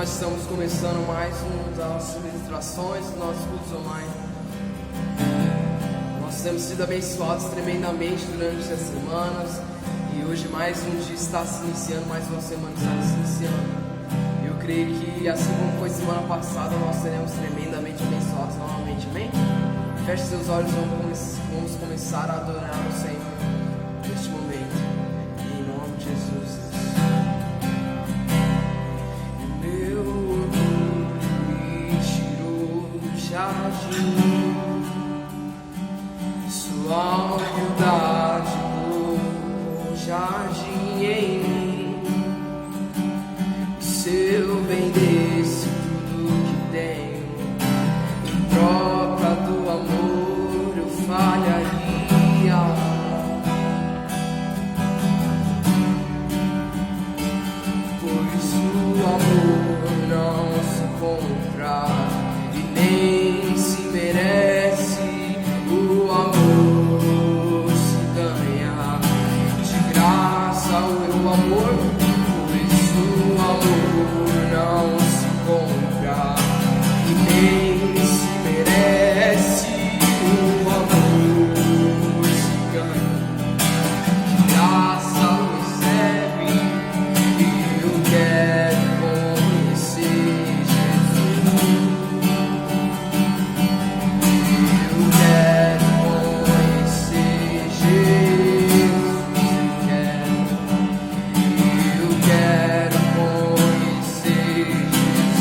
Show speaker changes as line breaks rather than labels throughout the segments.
nós estamos começando mais das ministrações dos nossos cultos online. Nós temos sido abençoados tremendamente durante as semanas, e hoje mais um dia está se iniciando, mais uma semana está se iniciando. Eu creio que assim como foi semana passada, nós seremos tremendamente abençoados novamente, amém? Feche seus olhos, vamos começar a adorar o Senhor neste momento, em nome de Jesus. Meu orgulho me tirou do jardim, sua humildade do jardim em mim. Se eu vendesse tudo que tenho em troca do amor, eu falharia. Pois o amor não se compra e nem se merece. O amor se ganha de graça. O amor, pois o amor não se compra e nem se merece. O amor se ganha de graça, recebe. E eu quero conhecer Jesus. Eu quero conhecer Jesus. Eu quero conhecer Jesus.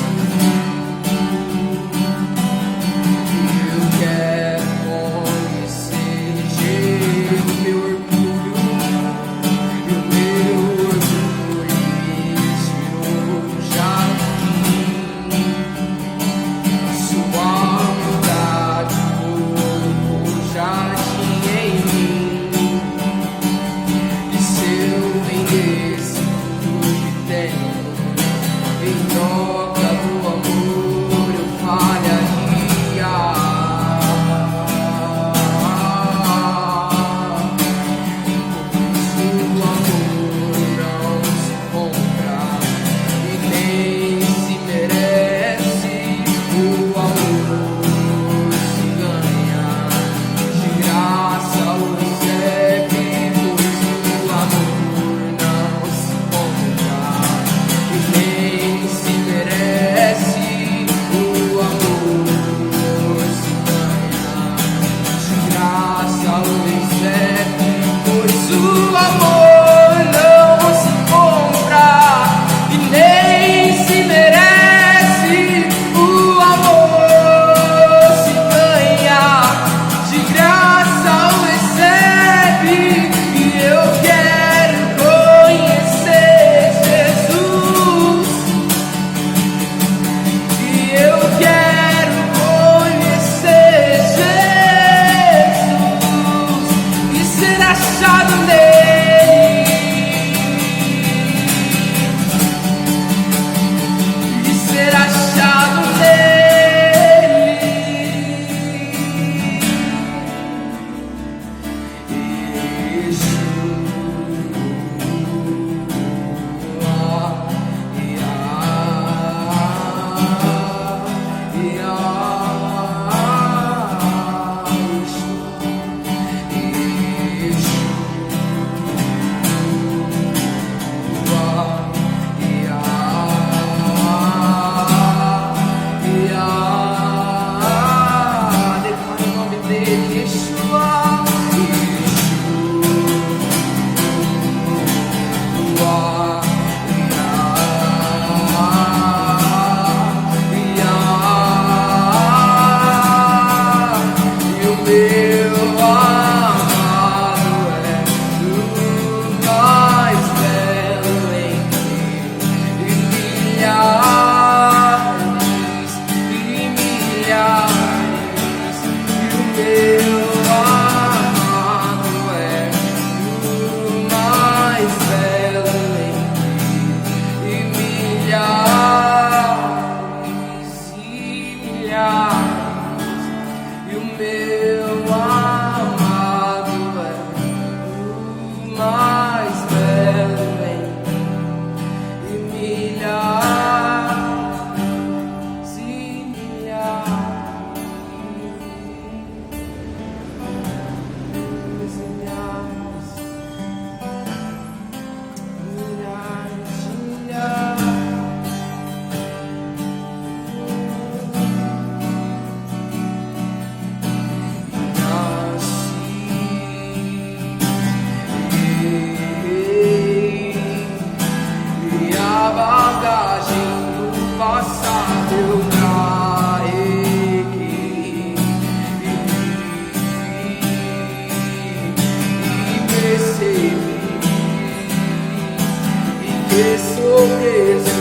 que sou preso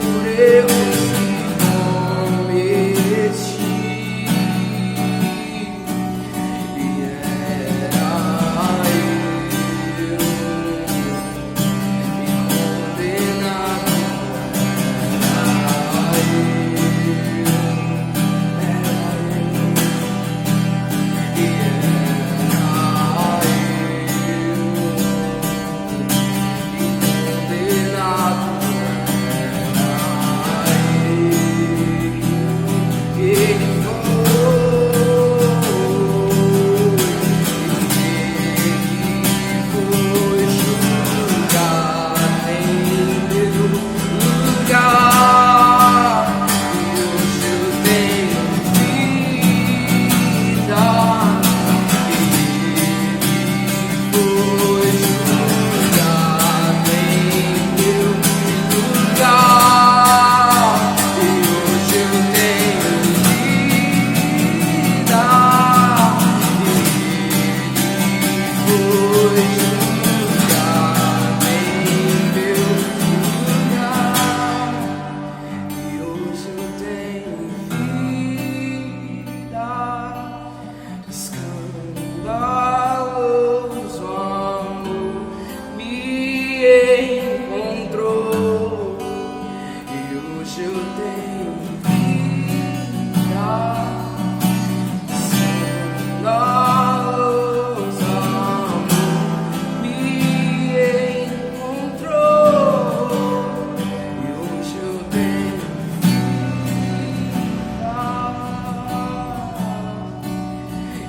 por erros que cometi,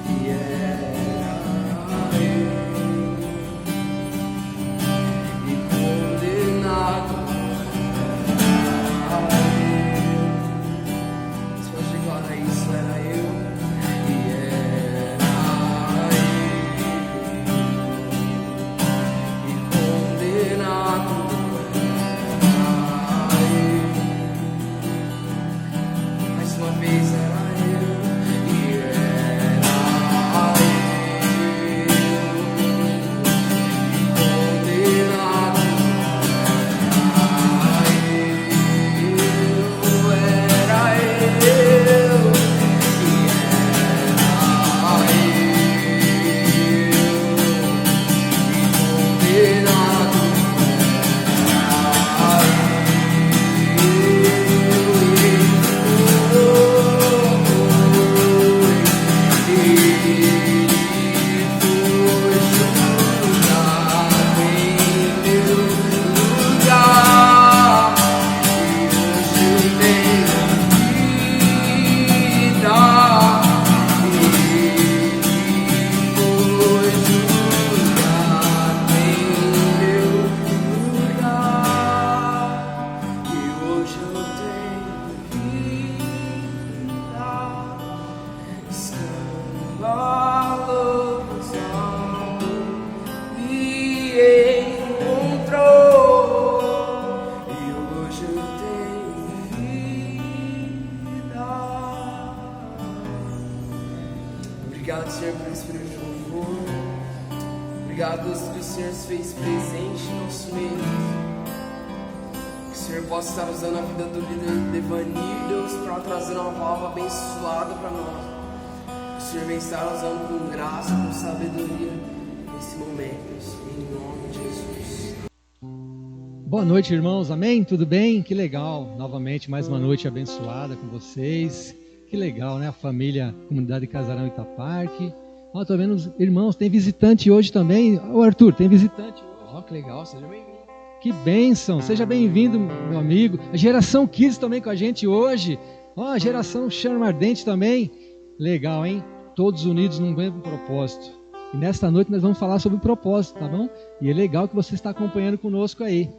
e era eu, e condenado Obrigado, Senhor, por esse período de louvor. Obrigado, Deus, que o Senhor se fez presente no nosso meio. Que o Senhor possa estar usando a vida do líder Devanir, Deus, para trazer uma palavra abençoada para nós. Que o Senhor venha estar usando com graça, com sabedoria nesse momento, Deus, em nome de Jesus.
Boa noite, irmãos, amém? Tudo bem? Que legal, novamente mais uma noite abençoada com vocês. Que legal, né? A família, comunidade Casarão Itaparque. Ó, tô vendo os irmãos, tem visitante hoje também. Ô Arthur, tem visitante hoje.
Ó, que legal, seja bem-vindo.
Que bênção, seja bem-vindo, meu amigo. A geração Kids também com a gente hoje. Ó, a geração Chama Ardente também. Legal, hein? Todos unidos num mesmo propósito. E nesta noite nós vamos falar sobre o propósito, tá bom? E é legal que você está acompanhando conosco aí.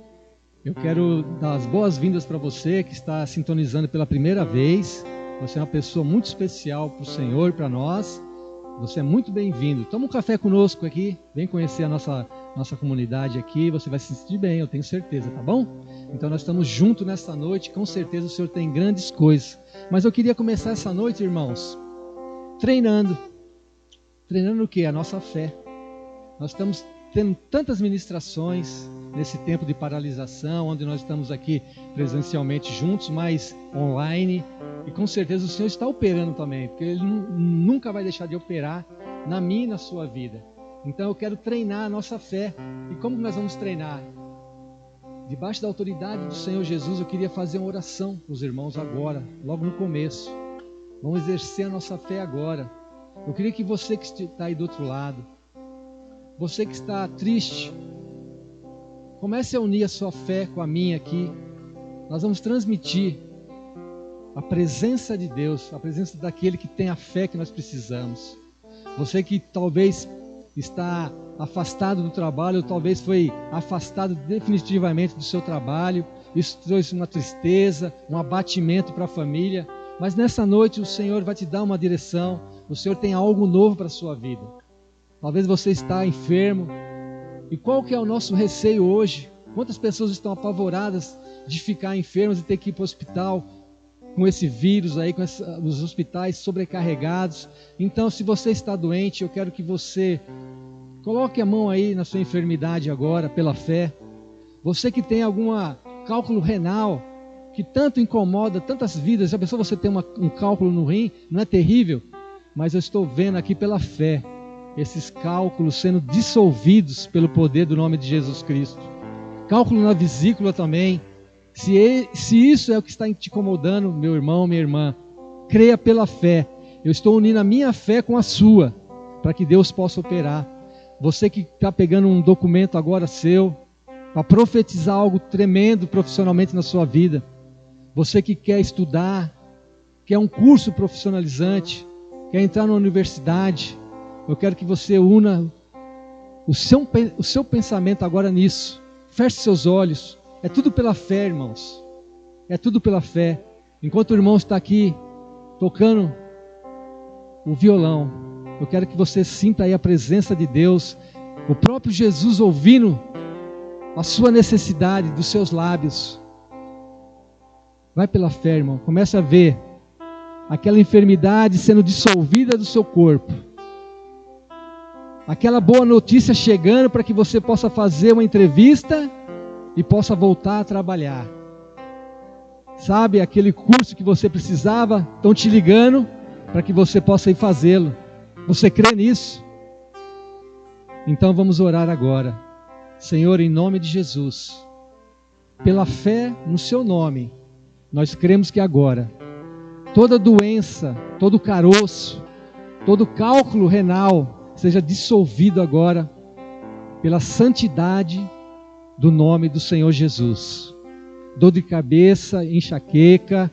Eu quero dar as boas-vindas para você que está sintonizando pela primeira vez. Você é uma pessoa muito especial para o Senhor e para nós. Você é muito bem-vindo. Toma um café conosco aqui. Vem conhecer a nossa comunidade aqui. Você vai se sentir bem, eu tenho certeza, tá bom? Então nós estamos juntos nesta noite. Com certeza o Senhor tem grandes coisas. Mas eu queria começar essa noite, irmãos, treinando. Treinando o quê? A nossa fé. Nós estamos tendo tantas ministrações nesse tempo de paralisação, onde nós estamos aqui presencialmente juntos, mas online. E com certeza o Senhor está operando também, porque Ele nunca vai deixar de operar na minha e na sua vida. Então eu quero treinar a nossa fé. E como nós vamos treinar? Debaixo da autoridade do Senhor Jesus, eu queria fazer uma oração para os irmãos agora, logo no começo. Vamos exercer a nossa fé agora. Eu queria que você que está aí do outro lado, você que está triste, comece a unir a sua fé com a minha aqui. Nós vamos transmitir a presença de Deus, a presença daquele que tem a fé que nós precisamos. Você que talvez está afastado do trabalho, ou talvez foi afastado definitivamente do seu trabalho, isso trouxe uma tristeza, um abatimento para a família, mas nessa noite o Senhor vai te dar uma direção, o Senhor tem algo novo para a sua vida. Talvez você está enfermo, e qual que é o nosso receio hoje? Quantas pessoas estão apavoradas de ficar enfermas e ter que ir para o hospital, com esse vírus aí, com os hospitais sobrecarregados? Então, se você está doente, eu quero que você coloque a mão aí na sua enfermidade agora, pela fé. Você que tem algum cálculo renal, que tanto incomoda tantas vidas, já pensou você ter um cálculo no rim? Não é terrível? Mas eu estou vendo aqui pela fé, esses cálculos sendo dissolvidos pelo poder do nome de Jesus Cristo. Cálculo na vesícula também. Se isso é o que está te incomodando, meu irmão, minha irmã, creia pela fé. Eu estou unindo a minha fé com a sua, para que Deus possa operar. Você que está pegando um documento agora seu, para profetizar algo tremendo profissionalmente na sua vida. Você que quer estudar, quer um curso profissionalizante, quer entrar na universidade, eu quero que você una o seu pensamento agora nisso. Feche seus olhos. É tudo pela fé, irmãos. É tudo pela fé. Enquanto o irmão está aqui tocando o violão, eu quero que você sinta aí a presença de Deus, o próprio Jesus ouvindo a sua necessidade dos seus lábios. Vai pela fé, irmão. Comece a ver aquela enfermidade sendo dissolvida do seu corpo. Aquela boa notícia chegando para que você possa fazer uma entrevista e possa voltar a trabalhar. Sabe, aquele curso que você precisava, estão te ligando para que você possa ir fazê-lo. Você crê nisso? Então vamos orar agora. Senhor, em nome de Jesus, pela fé no seu nome, nós cremos que agora toda doença, todo caroço, todo cálculo renal seja dissolvido agora pela santidade do nome do Senhor Jesus. Dor de cabeça, enxaqueca,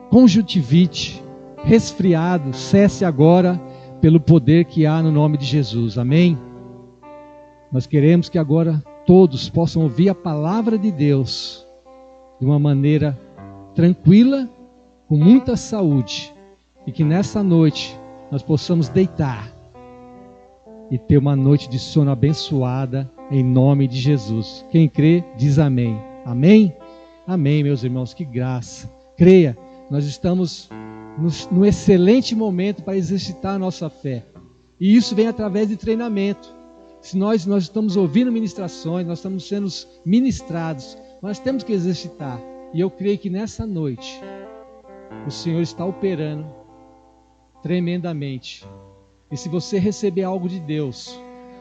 conjuntivite, resfriado, cesse agora pelo poder que há no nome de Jesus. Amém? Nós queremos que agora todos possam ouvir a palavra de Deus de uma maneira tranquila, com muita saúde, e que nessa noite nós possamos deitar e ter uma noite de sono abençoada em nome de Jesus. Quem crê, diz amém. Amém? Amém, meus irmãos, que graça. Creia, nós estamos no excelente momento para exercitar a nossa fé. E isso vem através de treinamento. Se nós estamos ouvindo ministrações, nós estamos sendo ministrados, nós temos que exercitar. E eu creio que nessa noite o Senhor está operando tremendamente. E se você receber algo de Deus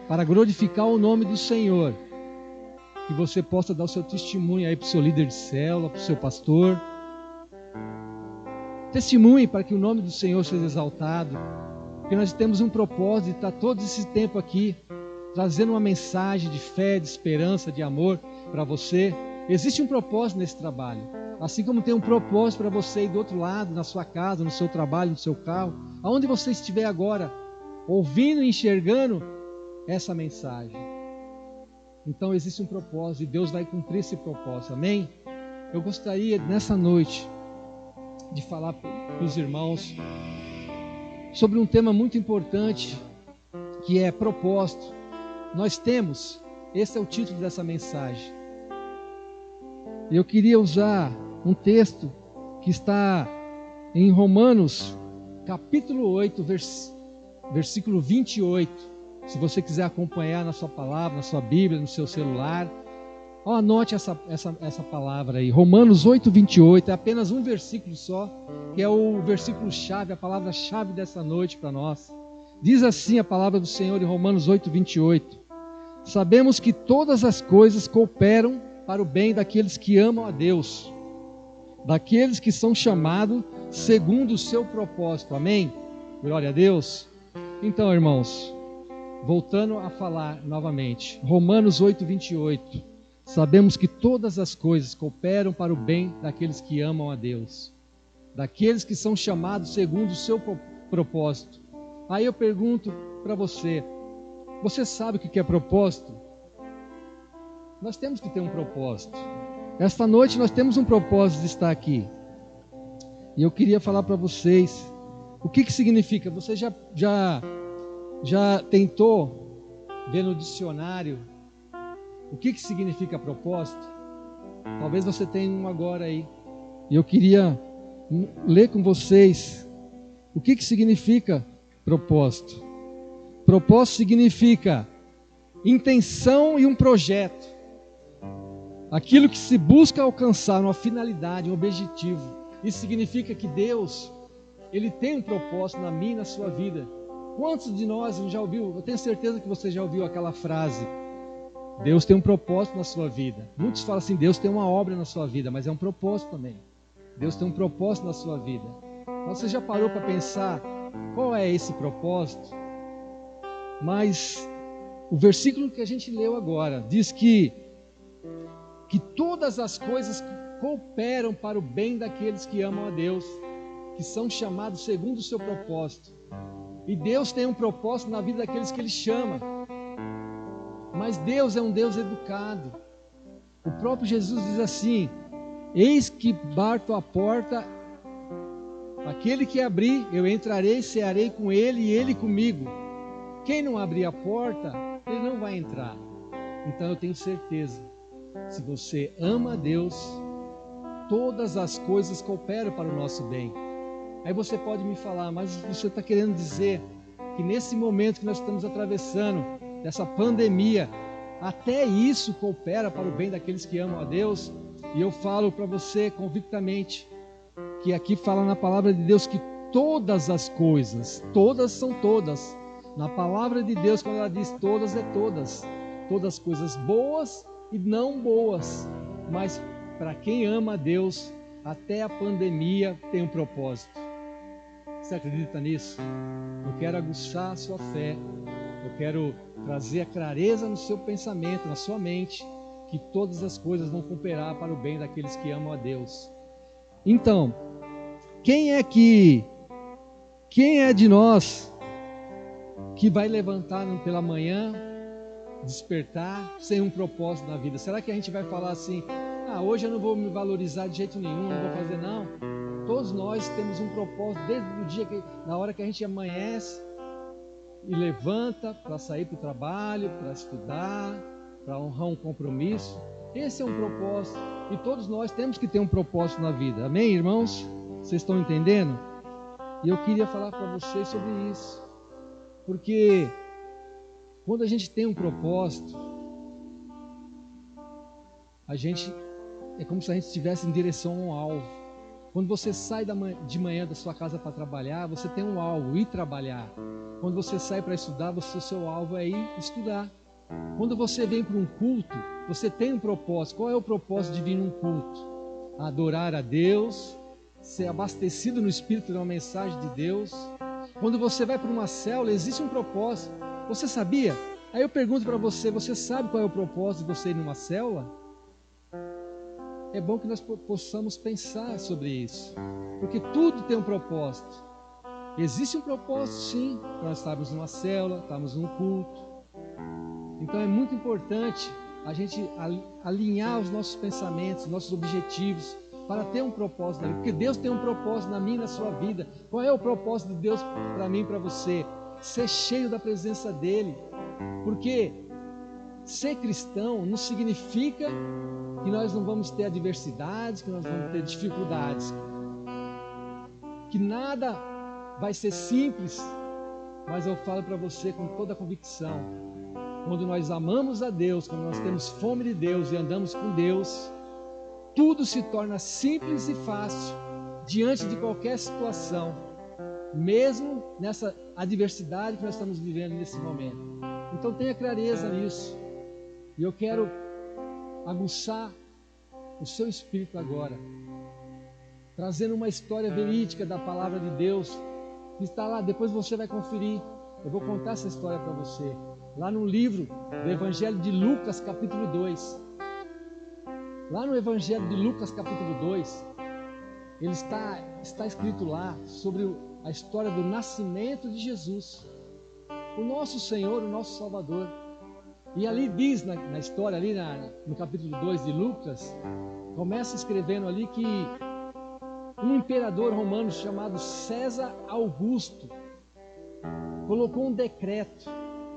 para glorificar o nome do Senhor, que você possa dar o seu testemunho aí para o seu líder de célula, para o seu pastor. Testemunhe para que o nome do Senhor seja exaltado, porque nós temos um propósito de estar todo esse tempo aqui trazendo uma mensagem de fé, de esperança, de amor para você. Existe um propósito nesse trabalho, assim como tem um propósito para você ir do outro lado, na sua casa, no seu trabalho, no seu carro, aonde você estiver agora, ouvindo e enxergando essa mensagem. Então existe um propósito e Deus vai cumprir esse propósito, amém? Eu gostaria nessa noite de falar para os irmãos sobre um tema muito importante, que é propósito. Nós temos, esse é o título dessa mensagem. Eu queria usar um texto que está em Romanos, capítulo 8, versículo 28. Se você quiser acompanhar na sua palavra, na sua Bíblia, no seu celular, anote essa palavra aí. Romanos 8:28, é apenas um versículo só, que é o versículo-chave, a palavra-chave dessa noite para nós. Diz assim a palavra do Senhor em Romanos 8:28. Sabemos que todas as coisas cooperam para o bem daqueles que amam a Deus, daqueles que são chamados segundo o seu propósito. Amém? Glória a Deus. Então, irmãos, voltando a falar novamente, Romanos 8:28. Sabemos que todas as coisas cooperam para o bem daqueles que amam a Deus, daqueles que são chamados segundo o seu propósito. Aí eu pergunto para você, você sabe o que é propósito? Nós temos que ter um propósito. Esta noite nós temos um propósito de estar aqui. E eu queria falar para vocês o que significa. Você já tentou ver no dicionário o que significa propósito? Talvez você tenha um agora aí. E eu queria ler com vocês o que significa propósito. Propósito significa intenção e um projeto. Aquilo que se busca alcançar, uma finalidade, um objetivo. Isso significa que Deus, Ele tem um propósito na minha e na sua vida. Quantos de nós já ouviu? Eu tenho certeza que você já ouviu aquela frase: Deus tem um propósito na sua vida. Muitos falam assim, Deus tem uma obra na sua vida, mas é um propósito também. Deus tem um propósito na sua vida. Então, você já parou para pensar qual é esse propósito? Mas o versículo que a gente leu agora diz que todas as coisas cooperam para o bem daqueles que amam a Deus, que são chamados segundo o seu propósito. E Deus tem um propósito na vida daqueles que Ele chama. Mas Deus é um Deus educado. O próprio Jesus diz assim: eis que bato a porta, aquele que abrir, eu entrarei, cearei com ele e ele comigo. Quem não abrir a porta, ele não vai entrar. Então eu tenho certeza, se você ama a Deus, todas as coisas cooperam para o nosso bem. Aí você pode me falar, mas você está querendo dizer que nesse momento que nós estamos atravessando, dessa pandemia, até isso coopera para o bem daqueles que amam a Deus? E eu falo para você convictamente, que aqui fala na palavra de Deus que todas as coisas, todas são todas. Na palavra de Deus, quando ela diz todas, é todas. Todas coisas boas e não boas. Mas para quem ama a Deus, até a pandemia tem um propósito. Você acredita nisso? Eu quero aguçar a sua fé. Eu quero trazer a clareza no seu pensamento, na sua mente, que todas as coisas vão cooperar para o bem daqueles que amam a Deus. Então, quem é de nós que vai levantar pela manhã, despertar sem um propósito na vida? Será que a gente vai falar assim, hoje eu não vou me valorizar de jeito nenhum, não vou fazer não? Todos nós temos um propósito desde o dia na hora que a gente amanhece e levanta para sair para o trabalho, para estudar, para honrar um compromisso. Esse é um propósito e todos nós temos que ter um propósito na vida. Amém, irmãos? Vocês estão entendendo? E eu queria falar para vocês sobre isso, porque quando a gente tem um propósito, é como se a gente estivesse em direção a um alvo. Quando você sai de manhã da sua casa para trabalhar, você tem um alvo, ir trabalhar. Quando você sai para estudar, o seu alvo é ir estudar. Quando você vem para um culto, você tem um propósito. Qual é o propósito de vir num culto? Adorar a Deus, ser abastecido no Espírito de uma mensagem de Deus. Quando você vai para uma célula, existe um propósito. Você sabia? Aí eu pergunto para você, você sabe qual é o propósito de você ir numa célula? É bom que nós possamos pensar sobre isso, porque tudo tem um propósito. Existe um propósito, sim, para nós estarmos numa célula, estarmos num culto. Então é muito importante a gente alinhar os nossos pensamentos, nossos objetivos, para ter um propósito na vida, porque Deus tem um propósito na minha e na sua vida. Qual é o propósito de Deus para mim e para você? Ser cheio da presença dEle, porque ser cristão não significa que nós não vamos ter adversidades, que nós vamos ter dificuldades, que nada vai ser simples, mas eu falo para você com toda a convicção: quando nós amamos a Deus, quando nós temos fome de Deus e andamos com Deus, tudo se torna simples e fácil diante de qualquer situação, mesmo nessa adversidade que nós estamos vivendo nesse momento. Então tenha clareza nisso. E eu quero aguçar o seu espírito agora, trazendo uma história verídica da palavra de Deus, que está lá, depois você vai conferir. Eu vou contar essa história para você, lá no livro do Evangelho de Lucas, capítulo 2. Lá no Evangelho de Lucas, capítulo 2, ele está escrito lá sobre a história do nascimento de Jesus, o nosso Senhor, o nosso Salvador. E ali diz, na história, ali no capítulo 2 de Lucas, começa escrevendo ali que um imperador romano chamado César Augusto colocou um decreto,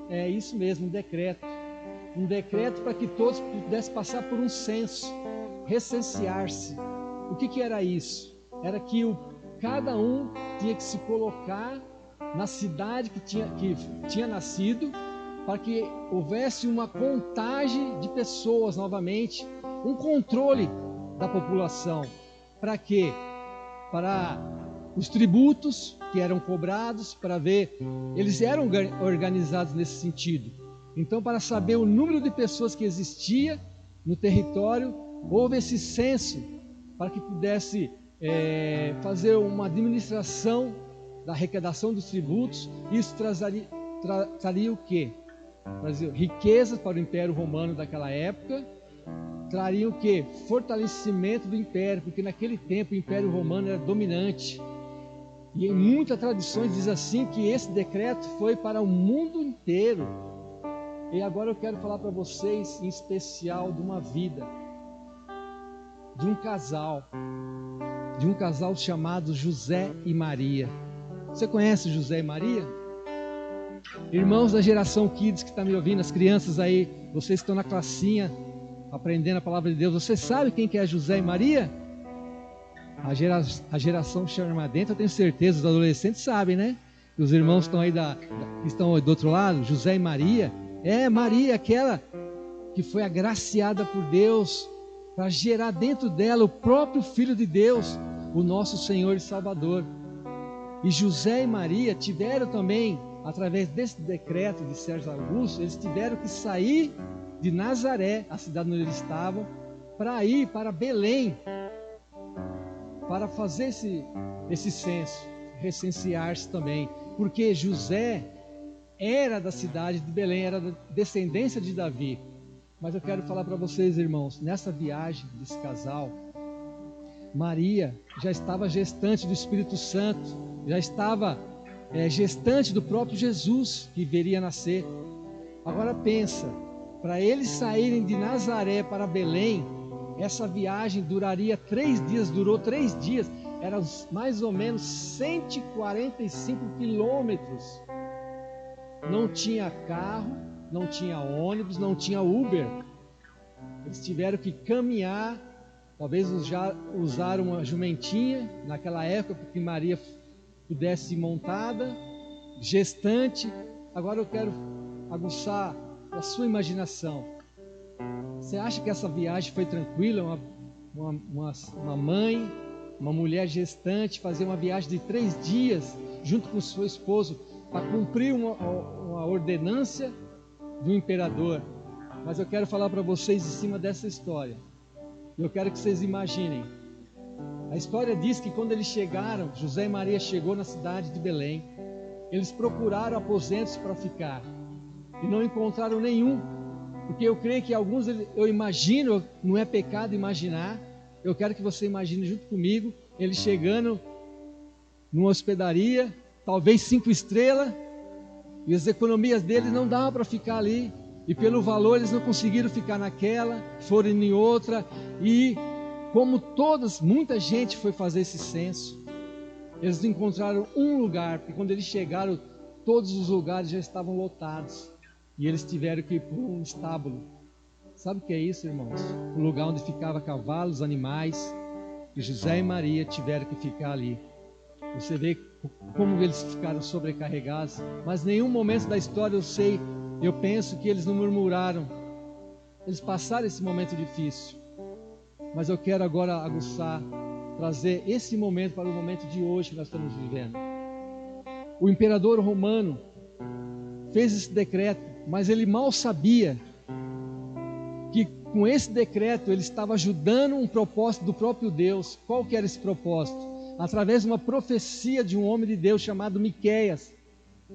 é isso mesmo, um decreto para que todos pudessem passar por um censo, recensear-se. O que era isso? Era que cada um tinha que se colocar na cidade que tinha nascido, para que houvesse uma contagem de pessoas novamente, um controle da população. Para quê? Para os tributos que eram cobrados, para ver, eles eram organizados nesse sentido. Então, para saber o número de pessoas que existia no território, houve esse censo para que pudesse fazer uma administração da arrecadação dos tributos. Isso traria o quê? Trazia riquezas para o Império Romano daquela época, traria o quê? Fortalecimento do Império, porque naquele tempo o Império Romano era dominante. E em muitas tradições diz assim que esse decreto foi para o mundo inteiro. E agora eu quero falar para vocês em especial de uma vida, de um casal chamado José e Maria. Você conhece José e Maria? Irmãos da geração Kids que está me ouvindo, as crianças aí, vocês que estão na classinha aprendendo a palavra de Deus, você sabe quem que é José e Maria? A geração Charmadenta, eu tenho certeza, os adolescentes sabem, né? Os irmãos estão aí que estão do outro lado, José e Maria. Maria, aquela que foi agraciada por Deus para gerar dentro dela o próprio Filho de Deus, o nosso Senhor e Salvador. E José e Maria tiveram também, através desse decreto de César Augusto, eles tiveram que sair de Nazaré, a cidade onde eles estavam, para ir para Belém, para fazer esse censo, recensear-se também, porque José era da cidade de Belém, era da descendência de Davi. Mas eu quero falar para vocês, irmãos, nessa viagem desse casal, Maria já estava gestante do Espírito Santo, já estava gestante do próprio Jesus que viria a nascer. Agora pensa, para eles saírem de Nazaré para Belém, essa viagem duraria 3 dias, durou 3 dias, eram mais ou menos 145 quilômetros. Não tinha carro, não tinha ônibus, não tinha Uber. Eles tiveram que caminhar, talvez já usaram uma jumentinha naquela época, porque Maria pudesse ir montada, gestante. Agora eu quero aguçar a sua imaginação. Você acha que essa viagem foi tranquila? Uma mãe, uma mulher gestante, fazer uma viagem de 3 dias junto com o seu esposo para cumprir uma ordenância do imperador. Mas eu quero falar para vocês em cima dessa história. Eu quero que vocês imaginem. A história diz que quando eles chegaram, José e Maria chegou na cidade de Belém. Eles procuraram aposentos para ficar e não encontraram nenhum, porque eu creio que alguns, eu imagino, não é pecado imaginar. Eu quero que você imagine junto comigo, eles chegando numa hospedaria, talvez 5 estrelas, e as economias deles não davam para ficar ali, e pelo valor eles não conseguiram ficar naquela, foram em outra, e como muita gente foi fazer esse censo, eles não encontraram um lugar, porque quando eles chegaram, todos os lugares já estavam lotados, e eles tiveram que ir para um estábulo. Sabe o que é isso, irmãos? O lugar onde ficavam cavalos, animais, e José e Maria tiveram que ficar ali. Você vê como eles ficaram sobrecarregados, mas nenhum momento da história eu penso que eles não murmuraram. Eles passaram esse momento difícil, mas eu quero agora aguçar, trazer esse momento para o momento de hoje que nós estamos vivendo. O imperador romano fez esse decreto, mas ele mal sabia que com esse decreto ele estava ajudando um propósito do próprio Deus. Qual que era esse propósito? Através de uma profecia de um homem de Deus chamado Miqueias,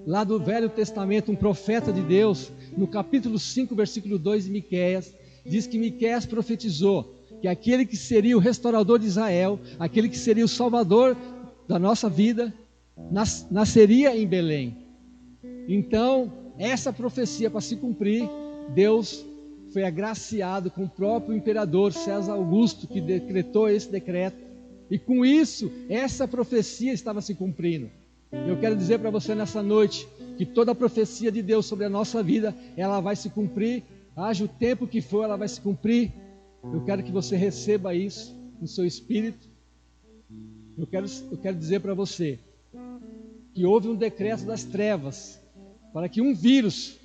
lá do Velho Testamento, um profeta de Deus, no capítulo 5, versículo 2 de Miqueias, diz que Miqueias profetizou que aquele que seria o restaurador de Israel, aquele que seria o salvador da nossa vida, nasceria em Belém. Então, essa profecia para se cumprir, Deus foi agraciado com o próprio imperador César Augusto, que decretou esse decreto, e com isso, essa profecia estava se cumprindo. Eu quero dizer para você nessa noite, que toda a profecia de Deus sobre a nossa vida, ela vai se cumprir, haja o tempo que for, ela vai se cumprir. Eu quero que você receba isso no seu espírito. Eu quero dizer para você, que houve um decreto das trevas, para que um vírus,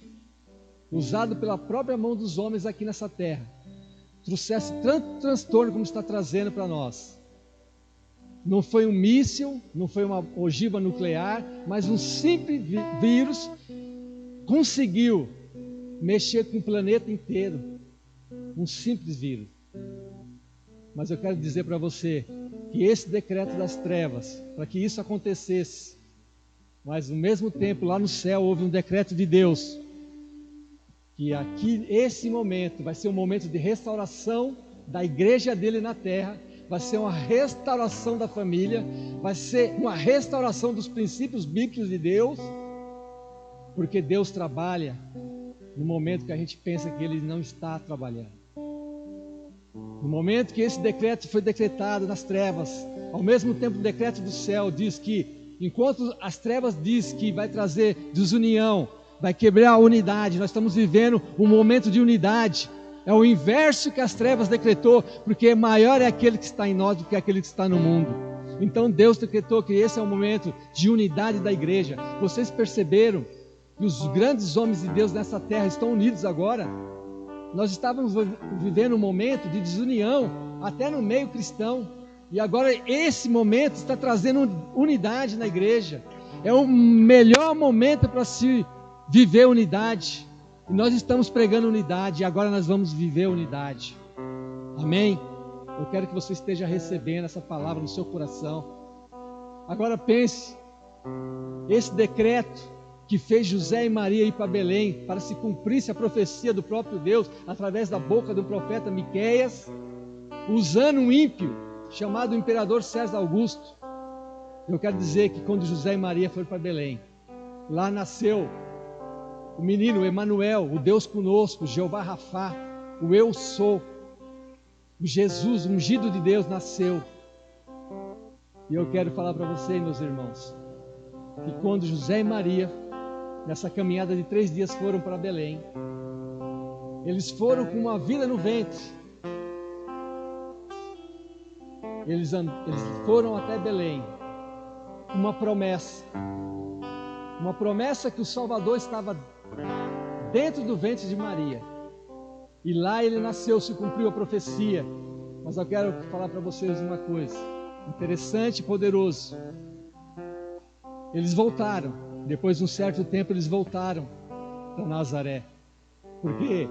usado pela própria mão dos homens aqui nessa terra, trouxesse tanto transtorno como está trazendo para nós. Não foi um míssil, não foi uma ogiva nuclear, mas um simples vírus conseguiu mexer com o planeta inteiro. Um simples vírus. Mas eu quero dizer para você que esse decreto das trevas, para que isso acontecesse, mas ao mesmo tempo lá no céu houve um decreto de Deus, que aqui esse momento vai ser um momento de restauração da igreja dele na terra, vai ser uma restauração da família, vai ser uma restauração dos princípios bíblicos de Deus, porque Deus trabalha no momento que a gente pensa que Ele não está trabalhando. No momento que esse decreto foi decretado nas trevas, ao mesmo tempo o decreto do céu diz que, enquanto as trevas diz que vai trazer desunião, vai quebrar a unidade, nós estamos vivendo um momento de unidade. É o inverso que as trevas decretou, porque maior é aquele que está em nós do que aquele que está no mundo. Então Deus decretou que esse é o momento de unidade da igreja. Vocês perceberam que os grandes homens de Deus nessa terra estão unidos agora? Nós estávamos vivendo um momento de desunião, até no meio cristão, e agora esse momento está trazendo unidade na igreja. É o melhor momento para se viver unidade. E nós estamos pregando unidade, e agora nós vamos viver unidade. Amém? Eu quero que você esteja recebendo essa palavra no seu coração. Agora pense, esse decreto que fez José e Maria ir para Belém, para se cumprisse a profecia do próprio Deus, através da boca do profeta Miqueias, usando um ímpio, chamado imperador César Augusto. Eu quero dizer que quando José e Maria foram para Belém, lá nasceu o menino Emanuel, o Deus conosco, Jeová Rafá, o Eu Sou, o Jesus, o ungido de Deus, nasceu. E eu quero falar para vocês, meus irmãos, que quando José e Maria, nessa caminhada de 3 dias, foram para Belém, eles foram com uma vida no ventre. Eles foram até Belém, uma promessa que o Salvador estava dentro do ventre de Maria, e lá ele nasceu, se cumpriu a profecia. Mas eu quero falar para vocês uma coisa interessante e poderoso. Eles voltaram, depois de um certo tempo eles voltaram para Nazaré, porque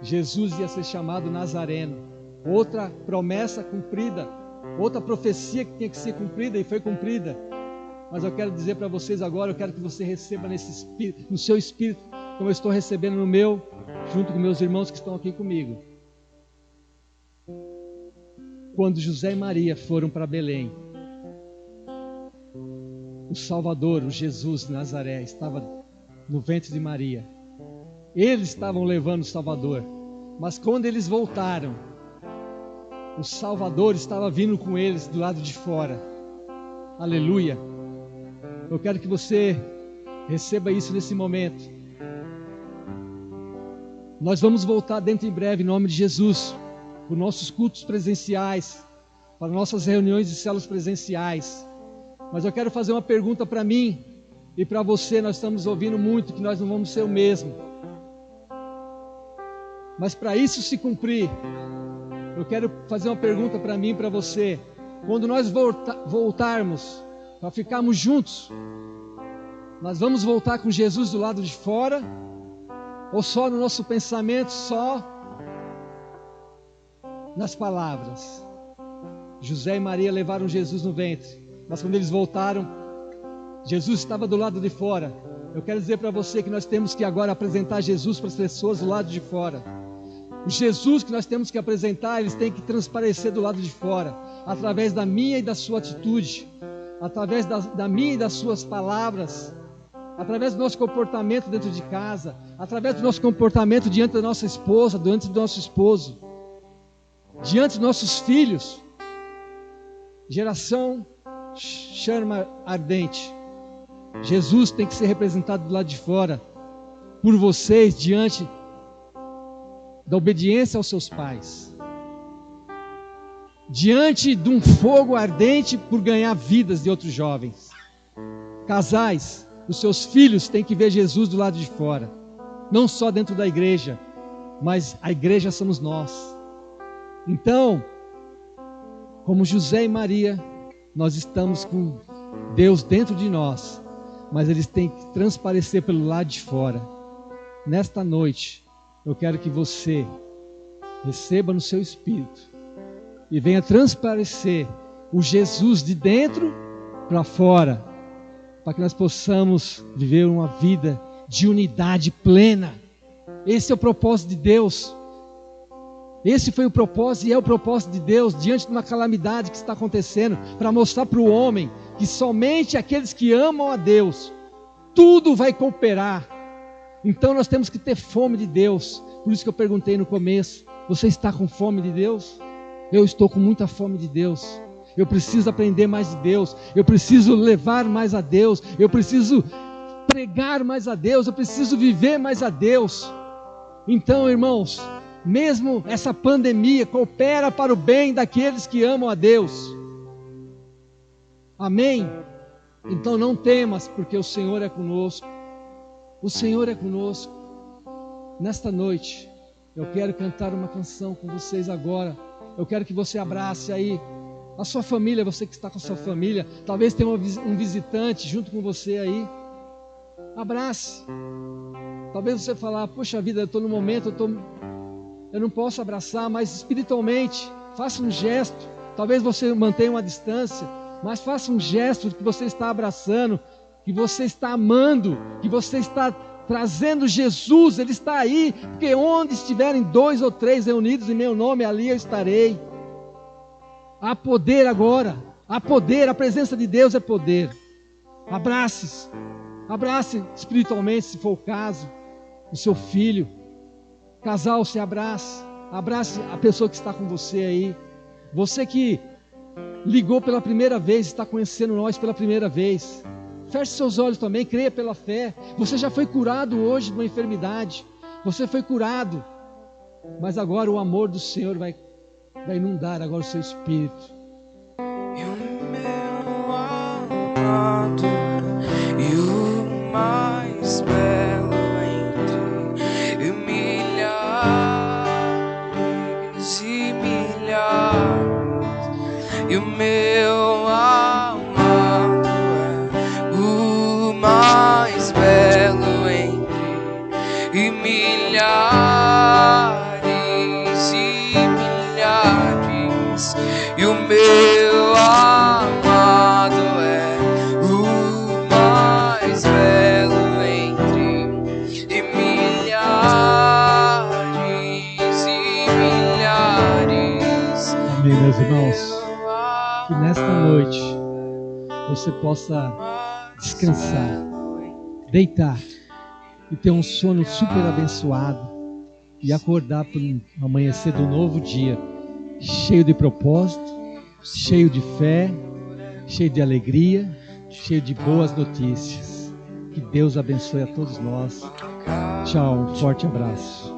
Jesus ia ser chamado Nazareno. Outra promessa cumprida, outra profecia que tinha que ser cumprida e foi cumprida. Mas eu quero dizer para vocês agora, eu quero que você receba no seu espírito, como eu estou recebendo no meu, junto com meus irmãos que estão aqui comigo. Quando José e Maria foram para Belém, o Salvador, o Jesus de Nazaré, estava no ventre de Maria. Eles estavam levando o Salvador, mas quando eles voltaram, o Salvador estava vindo com eles do lado de fora. Aleluia! Eu quero que você receba isso nesse momento. Nós vamos voltar dentro em breve, em nome de Jesus, para nossos cultos presenciais, para nossas reuniões de células presenciais. Mas eu quero fazer uma pergunta para mim e para você. Nós estamos ouvindo muito que nós não vamos ser o mesmo. Mas para isso se cumprir, eu quero fazer uma pergunta para mim e para você. Quando nós voltarmos, para ficarmos juntos, nós vamos voltar com Jesus do lado de fora? Ou só no nosso pensamento, só nas palavras? José e Maria levaram Jesus no ventre, mas quando eles voltaram, Jesus estava do lado de fora. Eu quero dizer para você que nós temos que agora apresentar Jesus para as pessoas do lado de fora. O Jesus que nós temos que apresentar, eles têm que transparecer do lado de fora, através da minha e da sua atitude, através da minha e das suas palavras, através do nosso comportamento dentro de casa, através do nosso comportamento diante da nossa esposa, diante do nosso esposo, diante dos nossos filhos. Geração chama ardente. Jesus tem que ser representado do lado de fora, por vocês, diante da obediência aos seus pais, diante de um fogo ardente por ganhar vidas de outros jovens. Casais, os seus filhos têm que ver Jesus do lado de fora, não só dentro da igreja, mas a igreja somos nós. Então, como José e Maria, nós estamos com Deus dentro de nós, mas eles têm que transparecer pelo lado de fora. Nesta noite, eu quero que você receba no seu espírito e venha transparecer o Jesus de dentro para fora, para que nós possamos viver uma vida de unidade plena. Esse é o propósito de Deus. Esse foi o propósito e é o propósito de Deus diante de uma calamidade que está acontecendo, para mostrar para o homem que somente aqueles que amam a Deus, tudo vai cooperar. Então nós temos que ter fome de Deus. Por isso que eu perguntei no começo: você está com fome de Deus? Eu estou com muita fome de Deus. Eu preciso aprender mais de Deus, eu preciso levar mais a Deus, eu preciso pregar mais a Deus, eu preciso viver mais a Deus. Então, irmãos, mesmo essa pandemia coopera para o bem daqueles que amam a Deus. Amém? Então não temas, porque o Senhor é conosco. O Senhor é conosco. Nesta noite, eu quero cantar uma canção com vocês agora. Eu quero que você abrace aí a sua família, você que está com a sua família. Talvez tenha um visitante junto com você aí. Abrace. Talvez você falar: poxa vida, eu estou no momento, eu não posso abraçar, mas espiritualmente, faça um gesto. Talvez você mantenha uma distância, mas faça um gesto de que você está abraçando, que você está amando, que você está trazendo Jesus. Ele está aí, porque onde estiverem 2 ou 3 reunidos em meu nome, ali eu estarei. Há poder agora, há poder, a presença de Deus é poder. Abrace espiritualmente, se for o caso, o seu filho. Casal, se abrace a pessoa que está com você aí. Você que ligou pela primeira vez, está conhecendo nós pela primeira vez, feche seus olhos também, creia pela fé. Você já foi curado hoje de uma enfermidade, você foi curado, mas agora o amor do Senhor vai inundar agora o seu espírito.
E o meu amado e o mais belo entre milhares e milhares, e o meu amado é o mais belo entre milhares e milhares, e o meu amado é o mais belo entre milhares e milhares.
Amém, meus irmãos. Que nesta noite você possa descansar, deitar e ter um sono super abençoado e acordar para um amanhecer do novo dia, cheio de propósito, cheio de fé, cheio de alegria, cheio de boas notícias. Que Deus abençoe a todos nós. Tchau, um forte abraço.